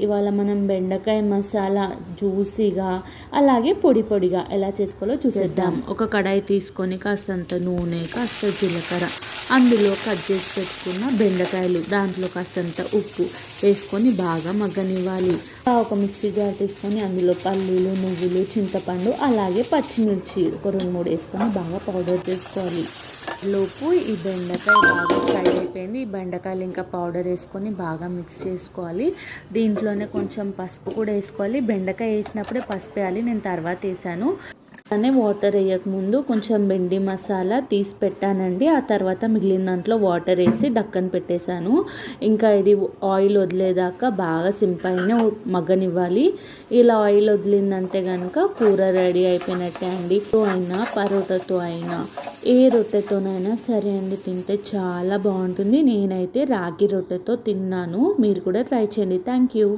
ఇవాళ మనం బెండకాయ మసాలా జ్యూసీగా అలాగే పొడి పొడిగా ఎలా చేసుకోవాలో చూసేద్దాం. ఒక కడాయి తీసుకొని కాస్తంత నూనె, కాస్త జీలకర్ర, అందులో కట్ చేసి పెట్టుకున్న బెండకాయలు, దాంట్లో కాస్తంత ఉప్పు వేసుకొని బాగా మగ్గనివ్వాలి. ఒక మిక్సీ జార్ తీసుకొని అందులో పల్లీలు, నువ్వులు, చింతపండు అలాగే పచ్చిమిర్చి ఒక 2-3 వేసుకొని బాగా పౌడర్ చేసుకోవాలి. లోపు ఈ బెండకాయ బాగా ఫ్రై అయిపోయింది. ఈ బెండకాయలు ఇంకా పౌడర్ వేసుకొని బాగా మిక్స్ చేసుకోవాలి. దీంట్లోనే కొంచెం పసుపు కూడా వేసుకోవాలి. బెండకాయ వేసినప్పుడే పసుపు వేయాలి, నేను తర్వాత వేసాను. అలానే వాటర్ వేయకముందు కొంచెం బెండి మసాలా తీసి పెట్టానండి. ఆ తర్వాత మిగిలిన దాంట్లో వాటర్ వేసి డక్కన్ పెట్టేశాను. ఇంకా ఇది ఆయిల్ వదిలేదాకా బాగా సింపుల్గా మగ్గనివ్వాలి. ఇలా ఆయిల్ వదిలిందంటే కనుక కూర రెడీ అయిపోయినట్టే అండి. అయినా పరోటాతో అయినా ఏ రొట్టెతోనైనా సరే అండి, తింటే చాలా బాగుంటుంది. నేనైతే రాగి రొట్టెతో తిన్నాను. మీరు కూడా ట్రై చేయండి. Thank you.